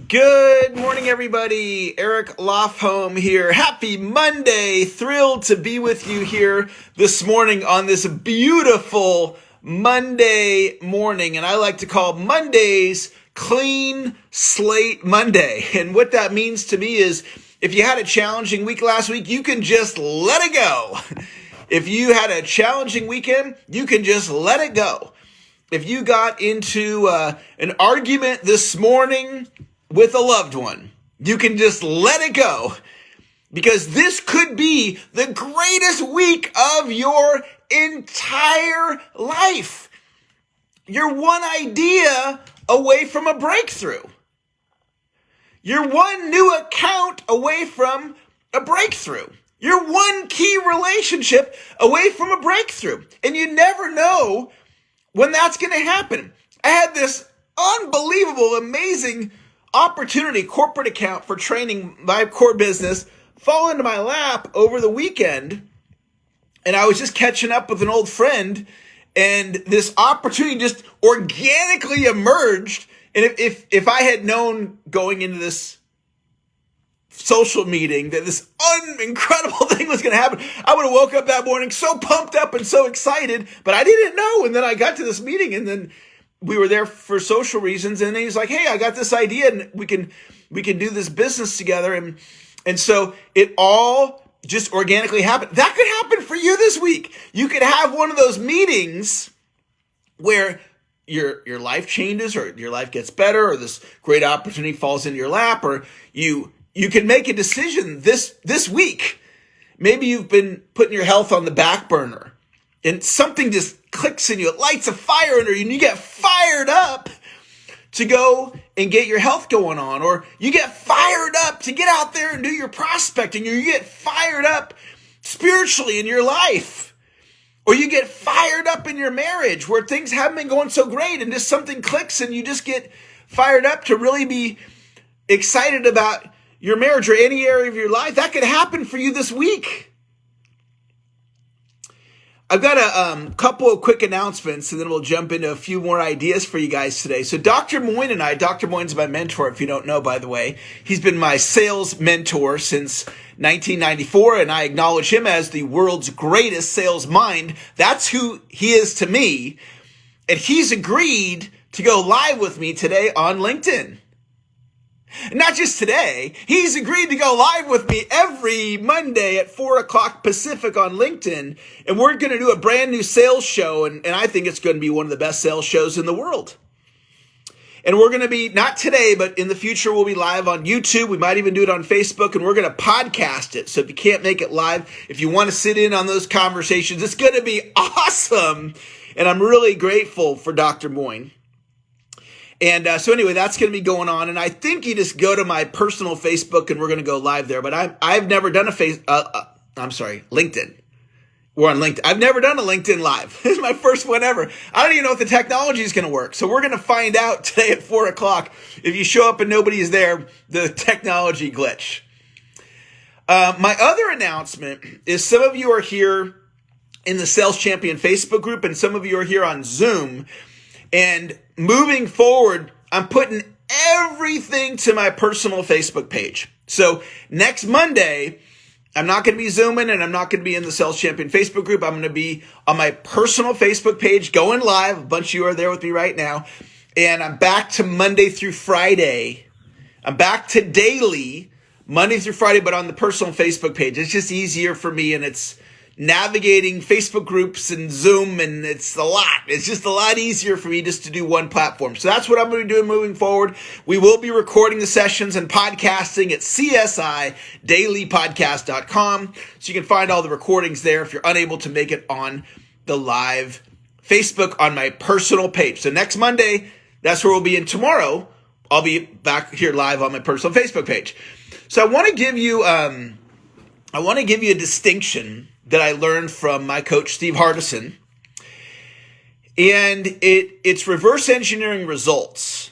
Good morning, everybody. Eric Lofholm here. Happy Monday. Thrilled to be with you here this morning on this beautiful Monday morning. And I like to call Mondays Clean Slate Monday. And what that means to me is if you had a challenging week last week, you can just let it go. If you had a challenging weekend, you can just let it go. If you got into an argument this morning with a loved one, you can just let it go, because this could be the greatest week of your entire life. You're one idea away from a breakthrough. You're one new account away from a breakthrough. You're one key relationship away from a breakthrough. And you never know when that's going to happen. I had this unbelievable, amazing opportunity corporate account for training my core business fall into my lap over the weekend. And I was just catching up with an old friend, and this opportunity just organically emerged. And if I had known going into this social meeting that this incredible thing was going to happen, I would have woke up that morning so pumped up and so excited, but I didn't know. And then I got to this meeting, and then we were there for social reasons, and he's like, "Hey, I got this idea, and we can do this business together." And so it all just organically happened. That could happen for you this week. You could have one of those meetings where your life changes, or your life gets better, or this great opportunity falls into your lap, or you can make a decision this week. Maybe you've been putting your health on the back burner, and something just clicks in you. It lights a fire under you, and you get fired up to go and get your health going on. Or you get fired up to get out there and do your prospecting. Or you get fired up spiritually in your life. Or you get fired up in your marriage where things haven't been going so great, and just something clicks and you just get fired up to really be excited about your marriage or any area of your life. That could happen for you this week. I've got a couple of quick announcements, and then we'll jump into a few more ideas for you guys today. So Dr. Moyne and I, Dr. Moyne's my mentor, if you don't know, by the way. He's been my sales mentor since 1994, and I acknowledge him as the world's greatest sales mind. That's who he is to me. And he's agreed to go live with me today on LinkedIn. Not just today, he's agreed to go live with me every Monday at 4 o'clock Pacific on LinkedIn. And we're going to do a brand new sales show. And I think it's going to be one of the best sales shows in the world. And we're going to be, not today, but in the future, we'll be live on YouTube. We might even do it on Facebook, and we're going to podcast it. So if you can't make it live, if you want to sit in on those conversations, it's going to be awesome. And I'm really grateful for Dr. Moyne. And so anyway, that's going to be going on. And I think you just go to my personal Facebook, and we're going to go live there. But I've never done LinkedIn. We're on LinkedIn. I've never done a LinkedIn live. This is my first one ever. I don't even know if the technology is going to work. So we're going to find out today at 4 o'clock. If you show up and nobody is there, the technology glitch. My other announcement is some of you are here in the Sales Champion Facebook group, and some of you are here on Zoom. And moving forward, I'm putting everything to my personal Facebook page. So next Monday, I'm not going to be Zooming, and I'm not going to be in the Sales Champion Facebook group. I'm going to be on my personal Facebook page going live. A bunch of you are there with me right now. And I'm back to Monday through Friday. I'm back to daily, Monday through Friday, but on the personal Facebook page. It's just easier for me, and it's navigating Facebook groups and Zoom, and it's a lot. It's just a lot easier for me just to do one platform. So that's what I'm going to be doing moving forward. We will be recording the sessions and podcasting at CSIdailypodcast.com. So you can find all the recordings there if you're unable to make it on the live Facebook on my personal page. So next Monday, that's where we'll be. And tomorrow, I'll be back here live on my personal Facebook page. So I want to give you a distinction that I learned from my coach, Steve Hardison. And it's reverse engineering results.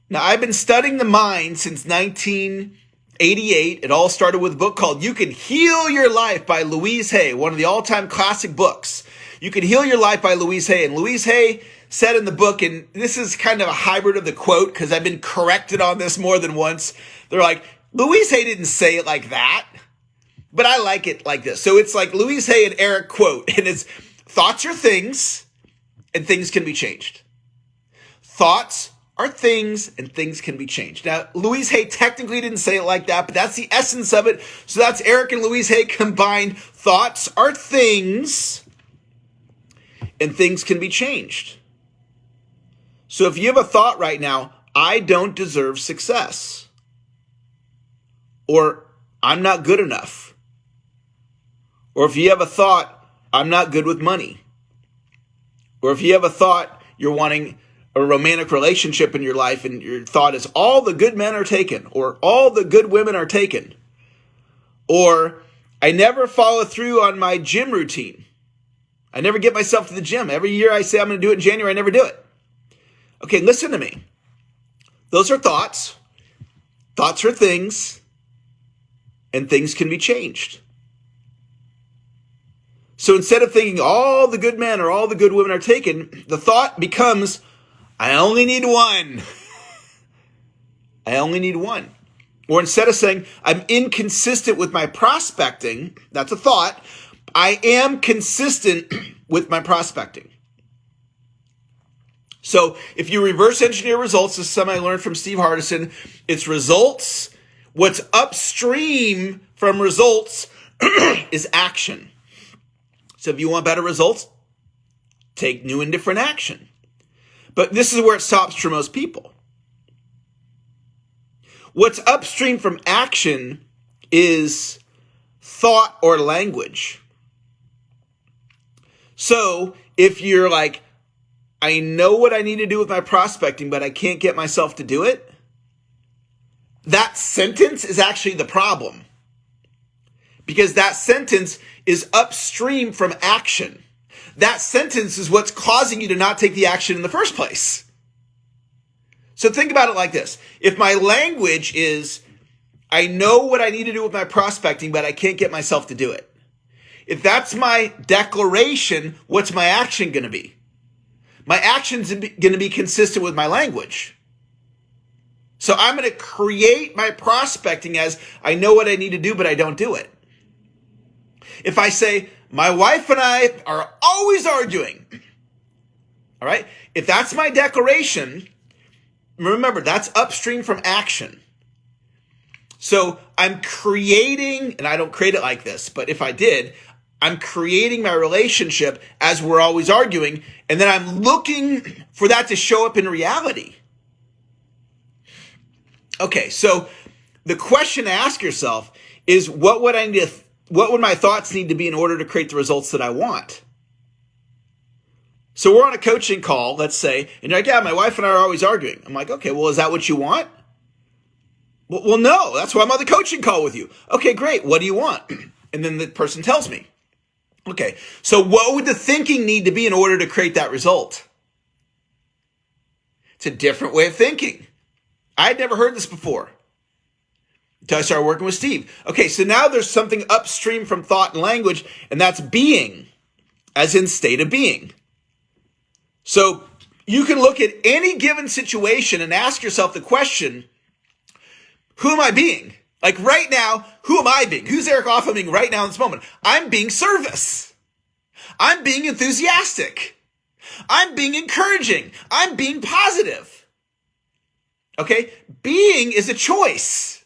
Now, I've been studying the mind since 1988. It all started with a book called You Can Heal Your Life by Louise Hay, one of the all-time classic books. You Can Heal Your Life by Louise Hay. And Louise Hay said in the book, and this is kind of a hybrid of the quote because I've been corrected on this more than once. They're like, Louise Hay didn't say it like that, but I like it like this. So it's like Louise Hay and Eric quote, and it's thoughts are things and things can be changed. Thoughts are things and things can be changed. Now, Louise Hay technically didn't say it like that, but that's the essence of it. So that's Eric and Louise Hay combined. Thoughts are things and things can be changed. So if you have a thought right now, I don't deserve success, or I'm not good enough, or if you have a thought, I'm not good with money, or if you have a thought, you're wanting a romantic relationship in your life and your thought is all the good men are taken, or all the good women are taken, or I never follow through on my gym routine. I never get myself to the gym. Every year I say I'm going to do it in January, I never do it. Okay, listen to me. Those are thoughts. Thoughts are things, and things can be changed. So instead of thinking all the good men or all the good women are taken, the thought becomes, I only need one. I only need one. Or instead of saying, I'm inconsistent with my prospecting, that's a thought, I am consistent with my prospecting. So if you reverse engineer results, this is something I learned from Steve Hardison, it's results. What's upstream from results is action. So if you want better results, take new and different action. But this is where it stops for most people. What's upstream from action is thought or language. So if you're like, I know what I need to do with my prospecting, but I can't get myself to do it, that sentence is actually the problem. Because that sentence is upstream from action. That sentence is what's causing you to not take the action in the first place. So think about it like this. If my language is, I know what I need to do with my prospecting, but I can't get myself to do it. If that's my declaration, what's my action going to be? My action's going to be consistent with my language. So I'm going to create my prospecting as, I know what I need to do, but I don't do it. If I say, my wife and I are always arguing, all right? If that's my declaration, remember, that's upstream from action. So I'm creating, and I don't create it like this, but if I did, I'm creating my relationship as we're always arguing, and then I'm looking for that to show up in reality. Okay, so the question to ask yourself is, what would my thoughts need to be in order to create the results that I want? So we're on a coaching call, let's say, and you're like, yeah, my wife and I are always arguing. I'm like, okay, well, is that what you want? Well, no, that's why I'm on the coaching call with you. Okay, great. What do you want? And then the person tells me. Okay, so what would the thinking need to be in order to create that result? It's a different way of thinking. I had never heard this before until I started working with Steve. Okay, so now there's something upstream from thought and language, and that's being, as in state of being. So you can look at any given situation and ask yourself the question, who am I being? Like right now, who am I being? Who's Eric Lofholm being right now in this moment? I'm being service. I'm being enthusiastic. I'm being encouraging. I'm being positive. Okay? Being is a choice.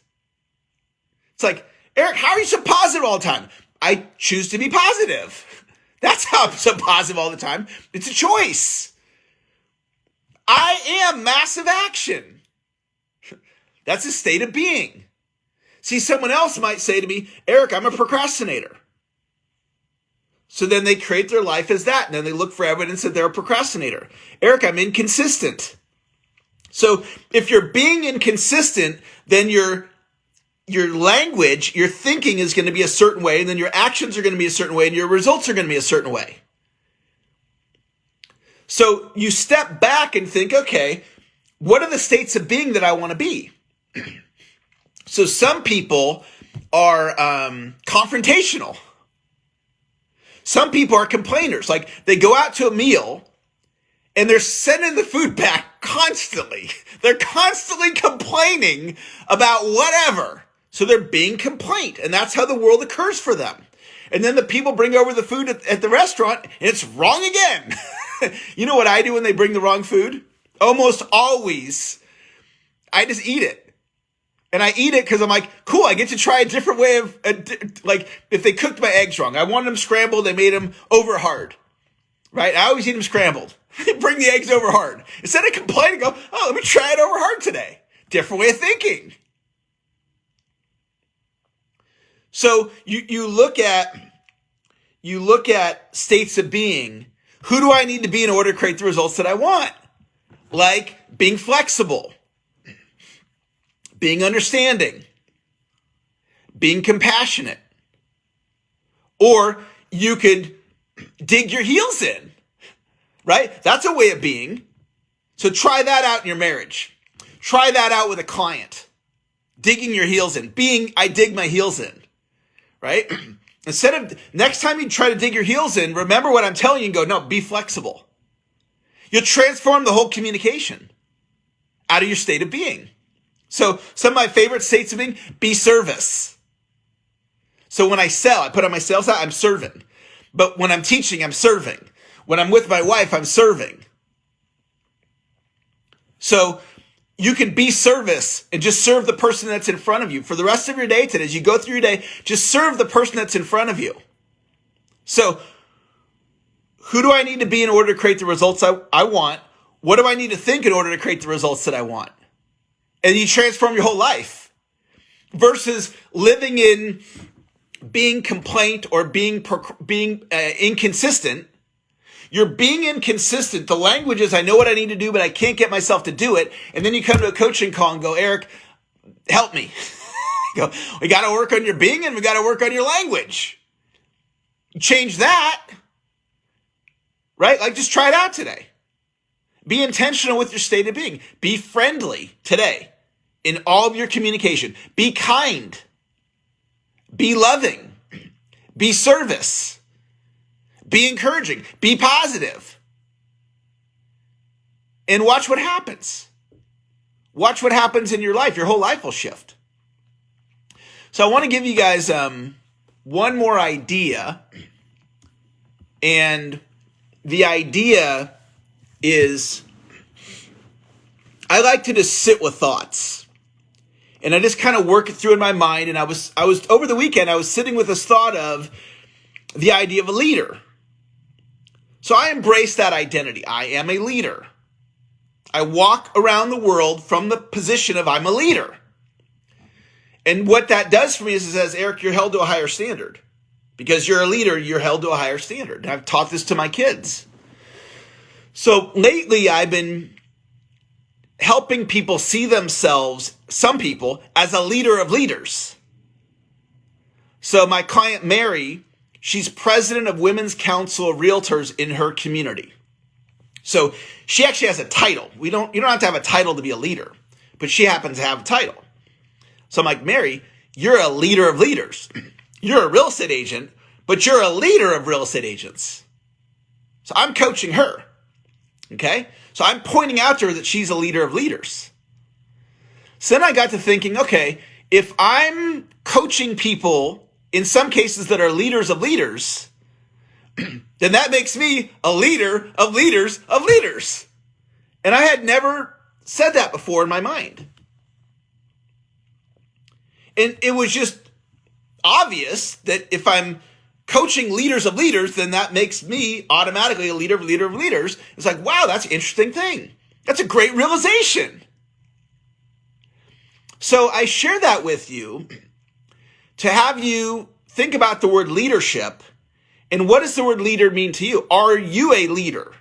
It's like, Eric, how are you so positive all the time? I choose to be positive. That's how I'm so positive all the time. It's a choice. I am massive action. That's a state of being. See, someone else might say to me, Eric, I'm a procrastinator. So then they create their life as that, and then they look for evidence that they're a procrastinator. Eric, I'm inconsistent. So if you're being inconsistent, then your language, your thinking is going to be a certain way, and then your actions are going to be a certain way, and your results are going to be a certain way. So you step back and think, okay, what are the states of being that I want to be? So some people are confrontational. Some people are complainers. Like they go out to a meal and they're sending the food back constantly. They're constantly complaining about whatever. So they're being complaint. And that's how the world occurs for them. And then the people bring over the food at the restaurant and it's wrong again. You know what I do when they bring the wrong food? Almost always, I just eat it. And I eat it because I'm like, cool, I get to try a different way of, like, if they cooked my eggs wrong. I wanted them scrambled, they made them over hard, right? I always eat them scrambled. Bring the eggs over hard. Instead of complaining, go, oh, let me try it over hard today. Different way of thinking. So you look at states of being. Who do I need to be in order to create the results that I want? Like being flexible, being understanding, being compassionate. Or you could dig your heels in, right? That's a way of being. So try that out in your marriage. Try that out with a client. Digging your heels in. Being, I dig my heels in, right? Instead of, next time you try to dig your heels in, remember what I'm telling you and go, no, be flexible. You'll transform the whole communication out of your state of being. So some of my favorite states of being, be service. So when I sell, I put on my sales hat, I'm serving. But when I'm teaching, I'm serving. When I'm with my wife, I'm serving. So you can be service and just serve the person that's in front of you. For the rest of your day today, as you go through your day, just serve the person that's in front of you. So who do I need to be in order to create the results I want? What do I need to think in order to create the results that I want? And you transform your whole life versus living in being complaint or being inconsistent. You're being inconsistent. The language is, I know what I need to do, but I can't get myself to do it. And then you come to a coaching call and go, Eric, help me. Go, we got to work on your being and we got to work on your language. Change that, right? Like just try it out today. Be intentional with your state of being. Be friendly today in all of your communication. Be kind. Be loving. Be service. Be encouraging. Be positive. And watch what happens. Watch what happens in your life. Your whole life will shift. So I want to give you guys one more idea. And the idea is I like to just sit with thoughts. And I just kind of work it through in my mind. And I was over the weekend, I was sitting with this thought of the idea of a leader. So I embrace that identity. I am a leader. I walk around the world from the position of I'm a leader. And what that does for me is it says, Eric, you're held to a higher standard. Because you're a leader, you're held to a higher standard. And I've taught this to my kids. So lately I've been helping people see themselves, some people, as a leader of leaders. So my client Mary, she's president of Women's Council of Realtors in her community. So she actually has a title. You don't have to have a title to be a leader, but she happens to have a title. So I'm like, Mary, you're a leader of leaders. You're a real estate agent, but you're a leader of real estate agents. So I'm coaching her. Okay? So I'm pointing out to her that she's a leader of leaders. So then I got to thinking, okay, if I'm coaching people in some cases that are leaders of leaders, then that makes me a leader of leaders of leaders. And I had never said that before in my mind. And it was just obvious that if I'm coaching leaders of leaders, then that makes me automatically a leader of leaders. It's like, wow, that's an interesting thing. That's a great realization. So I share that with you to have you think about the word leadership and what does the word leader mean to you? Are you a leader?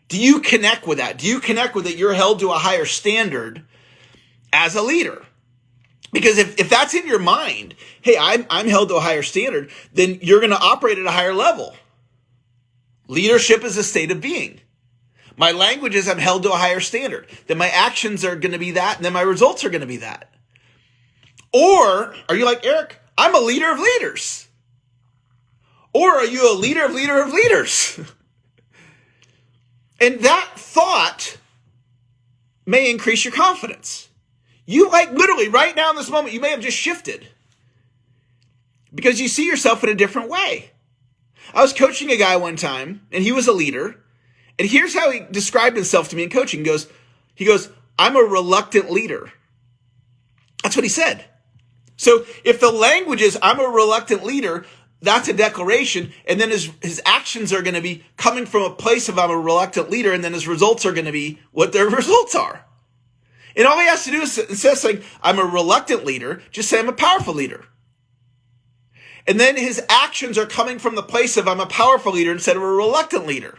Do you connect with that? Do you connect with it? You're held to a higher standard as a leader. Because if that's in your mind, hey, I'm held to a higher standard, then you're going to operate at a higher level. Leadership is a state of being. My language is I'm held to a higher standard. Then my actions are going to be that, and then my results are going to be that. Or are you like, Eric, I'm a leader of leaders. Or are you a leader of leaders? And that thought may increase your confidence. You literally right now in this moment, you may have just shifted because you see yourself in a different way. I was coaching a guy one time and he was a leader. And here's how he described himself to me in coaching. He goes, I'm a reluctant leader. That's what he said. So if the language is, I'm a reluctant leader, that's a declaration. And then his actions are going to be coming from a place of I'm a reluctant leader. And then his results are going to be what their results are. And all he has to do is, instead of saying, I'm a reluctant leader, just say I'm a powerful leader. And then his actions are coming from the place of I'm a powerful leader instead of a reluctant leader.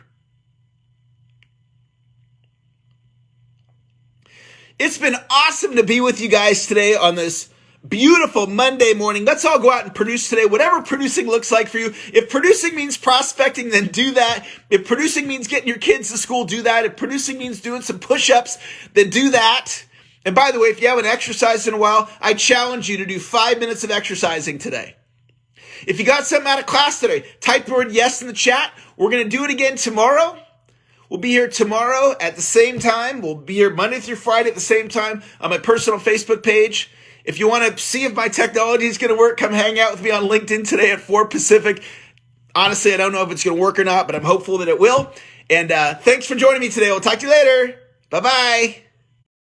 It's been awesome to be with you guys today on this beautiful Monday morning. Let's all go out and produce today, whatever producing looks like for you. If producing means prospecting, then do that. If producing means getting your kids to school, do that. If producing means doing some push-ups, then do that. And by the way, if you haven't exercised in a while, I challenge you to do 5 minutes of exercising today. If you got something out of class today, type the word yes in the chat. We're going to do it again tomorrow. We'll be here tomorrow at the same time. We'll be here Monday through Friday at the same time on my personal Facebook page. If you want to see if my technology is going to work, come hang out with me on LinkedIn today at 4 Pacific. Honestly, I don't know if it's going to work or not, but I'm hopeful that it will. And thanks for joining me today. We'll talk to you later. Bye-bye.